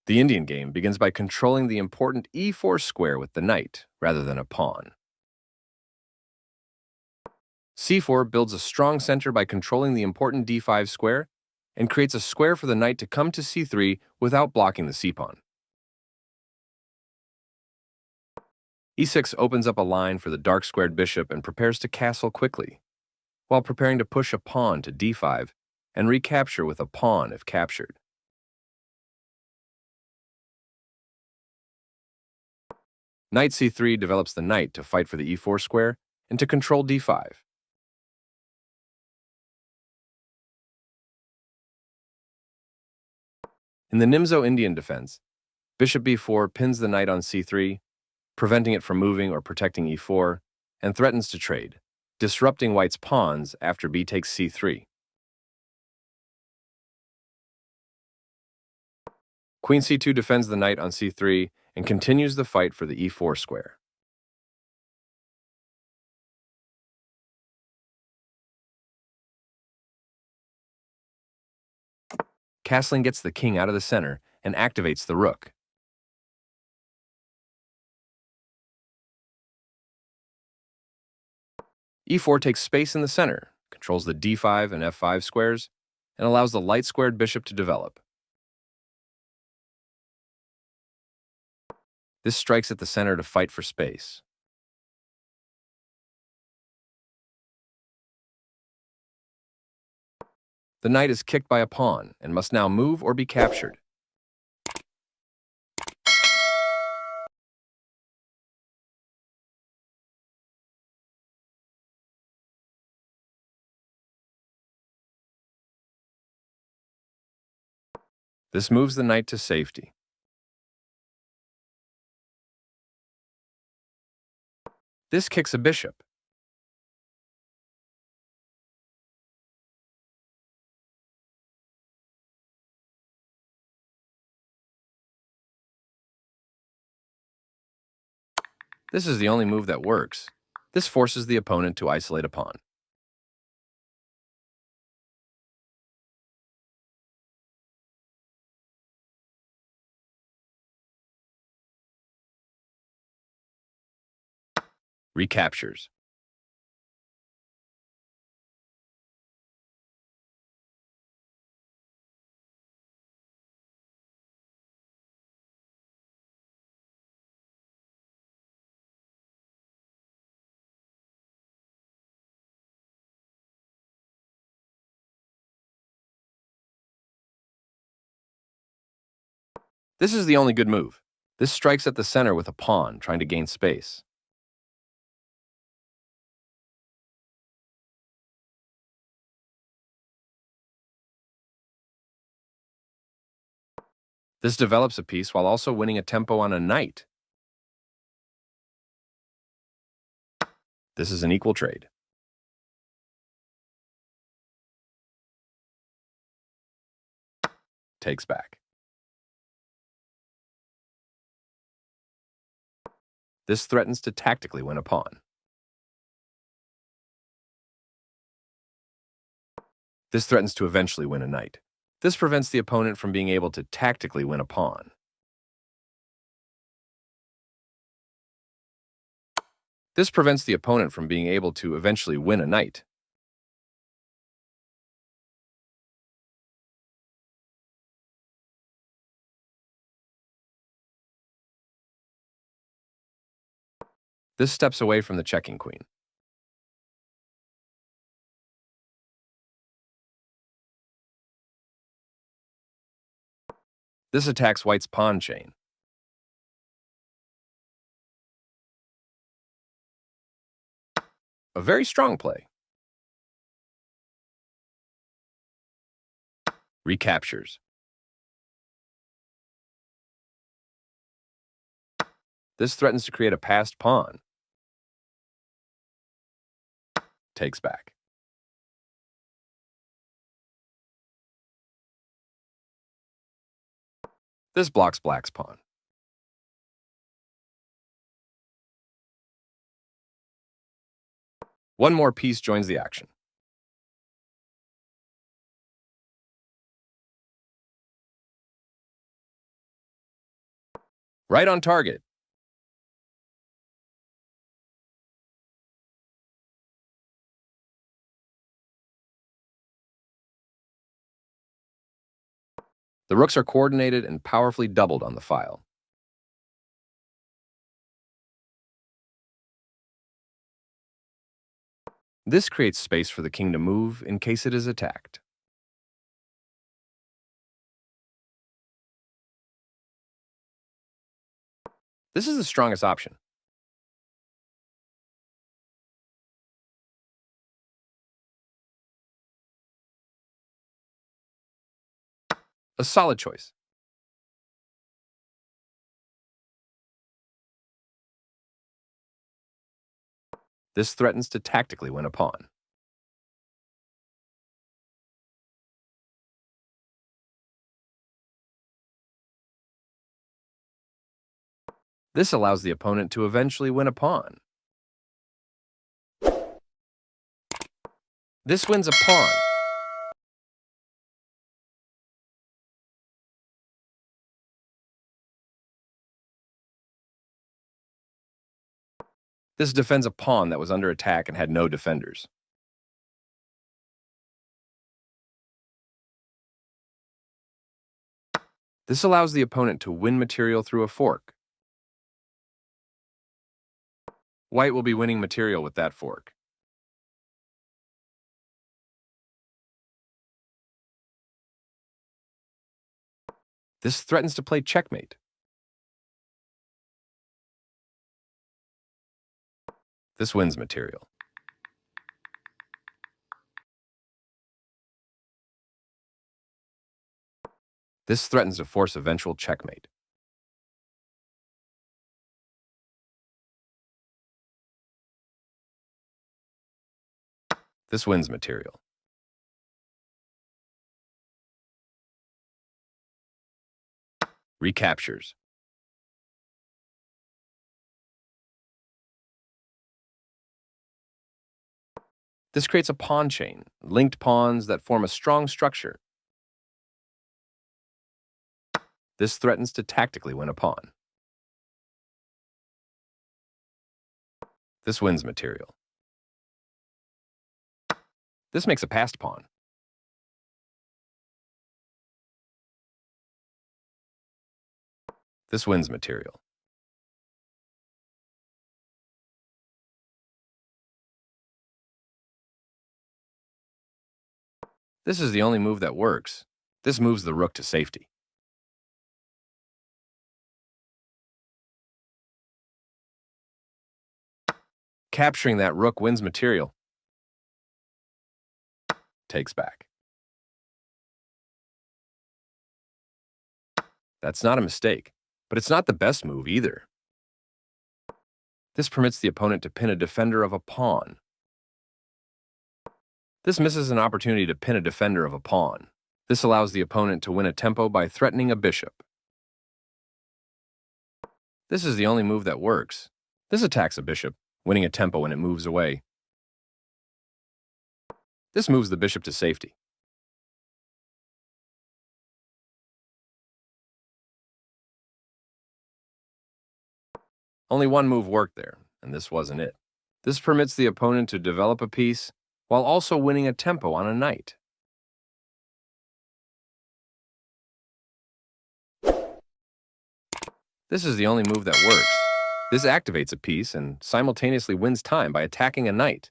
The Indian game begins by controlling the important e4 square with the knight, rather than a pawn. c4 builds a strong center by controlling the important d5 square and creates a square for the knight to come to c3 without blocking the c-pawn. e6 opens up a line for the dark-squared bishop and prepares to castle quickly, while preparing to push a pawn to d5 and recapture with a pawn if captured. Knight c3 develops the knight to fight for the e4 square and to control d5. In the Nimzo-Indian defense, bishop b4 pins the knight on c3, preventing it from moving or protecting e4, and threatens to trade, disrupting white's pawns after b takes c3. Queen c2 defends the knight on c3 and continues the fight for the e4 square. Castling gets the king out of the center and activates the rook. e4 takes space in the center, controls the d5 and f5 squares, and allows the light-squared bishop to develop. This strikes at the center to fight for space. The knight is kicked by a pawn and must now move or be captured. This moves the knight to safety. This kicks a bishop. This is the only move that works. This forces the opponent to isolate a pawn. Recaptures. This is the only good move. This strikes at the center with a pawn, trying to gain space. This develops a piece while also winning a tempo on a knight. This is an equal trade. Takes back. This threatens to tactically win a pawn. This threatens to eventually win a knight. This prevents the opponent from being able to tactically win a pawn. This prevents the opponent from being able to eventually win a knight. This steps away from the checking queen. This attacks white's pawn chain. A very strong play. Recaptures. This threatens to create a passed pawn. Takes back. This blocks black's pawn. One more piece joins the action. Right on target. The rooks are coordinated and powerfully doubled on the file. This creates space for the king to move in case it is attacked. This is the strongest option. A solid choice. This threatens to tactically win a pawn. This allows the opponent to eventually win a pawn. This wins a pawn. This defends a pawn that was under attack and had no defenders. This allows the opponent to win material through a fork. White will be winning material with that fork. This threatens to play checkmate. This wins material. This threatens to force eventual checkmate. This wins material. Recaptures. This creates a pawn chain, linked pawns that form a strong structure. This threatens to tactically win a pawn. This wins material. This makes a passed pawn. This wins material. This is the only move that works. This moves the rook to safety. Capturing that rook wins material. Takes back. That's not a mistake, but it's not the best move either. This permits the opponent to pin a defender of a pawn. This misses an opportunity to pin a defender of a pawn. This allows the opponent to win a tempo by threatening a bishop. This is the only move that works. This attacks a bishop, winning a tempo when it moves away. This moves the bishop to safety. Only one move worked there, and this wasn't it. This permits the opponent to develop a piece while also winning a tempo on a knight. This is the only move that works. This activates a piece and simultaneously wins time by attacking a knight.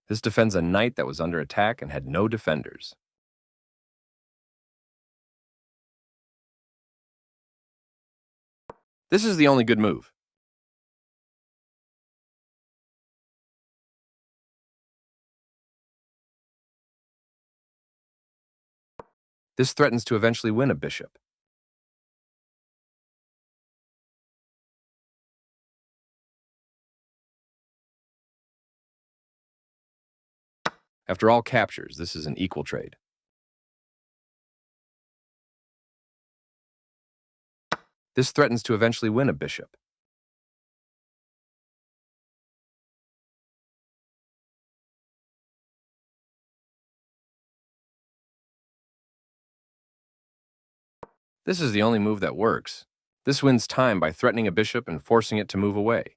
This defends a knight that was under attack and had no defenders. This is the only good move. This threatens to eventually win a bishop. After all captures, this is an equal trade. This threatens to eventually win a bishop. This is the only move that works. This wins time by threatening a bishop and forcing it to move away.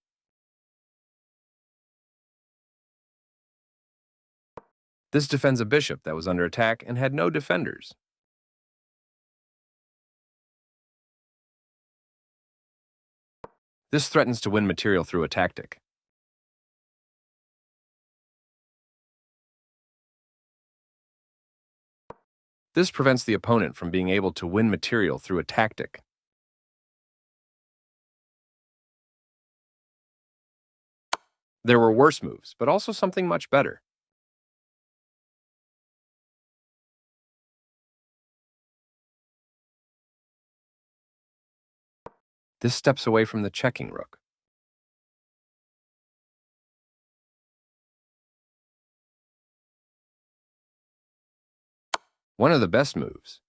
This defends a bishop that was under attack and had no defenders. This threatens to win material through a tactic. This prevents the opponent from being able to win material through a tactic. There were worse moves, but also something much better. This steps away from the checking rook. One of the best moves.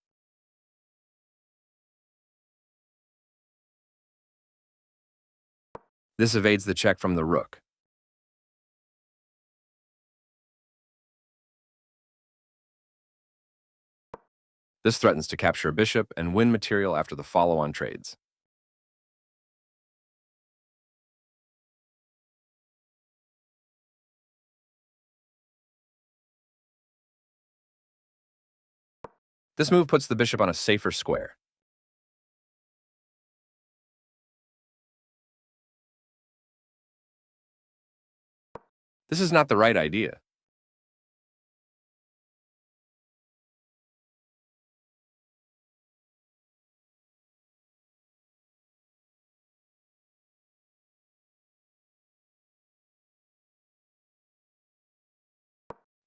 This evades the check from the rook. This threatens to capture a bishop and win material after the follow-on trades. This move puts the bishop on a safer square. This is not the right idea.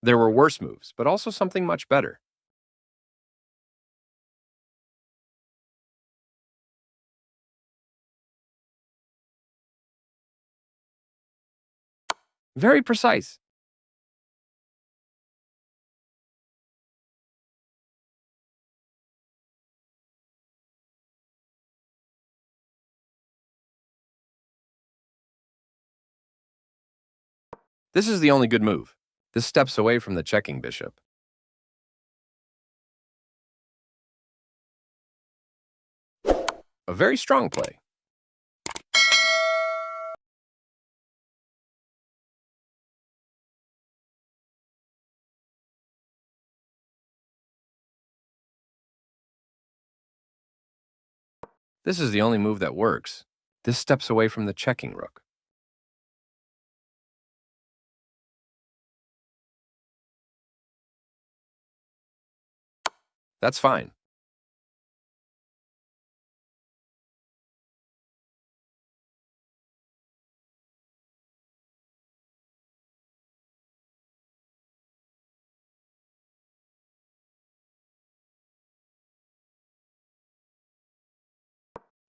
There were worse moves, but also something much better. Very precise. This is the only good move. This steps away from the checking bishop. A very strong play. This is the only move that works. This steps away from the checking rook. That's fine.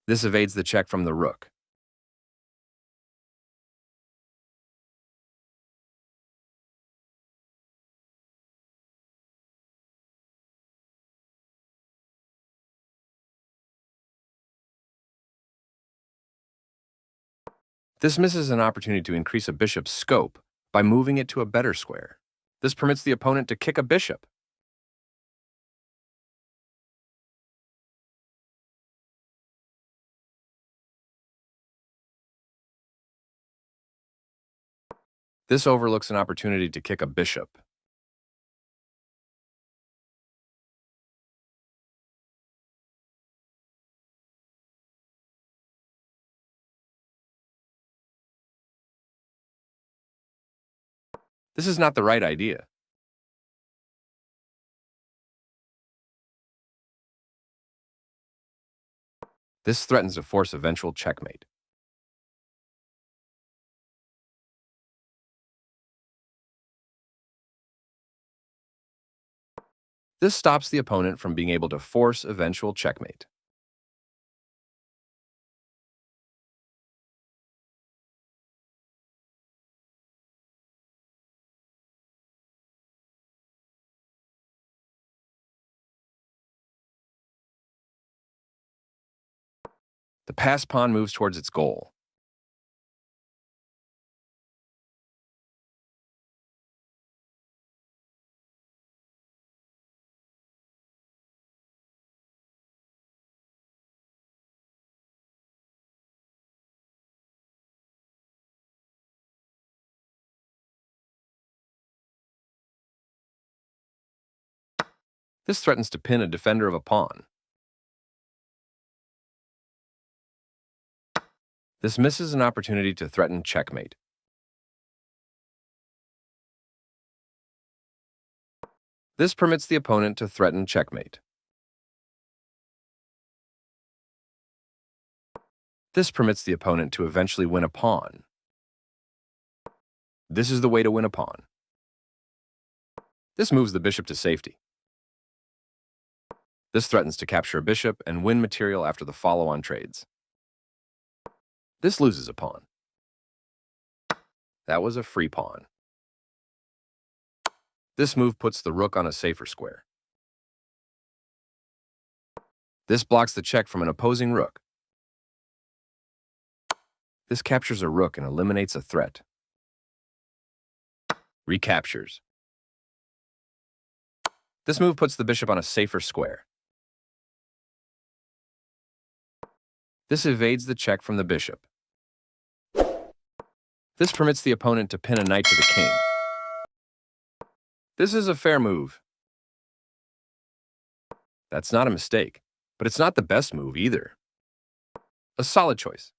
This evades the check from the rook. This misses an opportunity to increase a bishop's scope by moving it to a better square. This permits the opponent to kick a bishop. This overlooks an opportunity to kick a bishop. This is not the right idea. This threatens to force eventual checkmate. This stops the opponent from being able to force eventual checkmate. The passed pawn moves towards its goal. This threatens to pin a defender of a pawn. This misses an opportunity to threaten checkmate. This permits the opponent to threaten checkmate. This permits the opponent to eventually win a pawn. This is the way to win a pawn. This moves the bishop to safety. This threatens to capture a bishop and win material after the follow-on trades. This loses a pawn. That was a free pawn. This move puts the rook on a safer square. This blocks the check from an opposing rook. This captures a rook and eliminates a threat. Recaptures. This move puts the bishop on a safer square. This evades the check from the bishop. This permits the opponent to pin a knight to the king. This is a fair move. That's not a mistake, but it's not the best move either. A solid choice.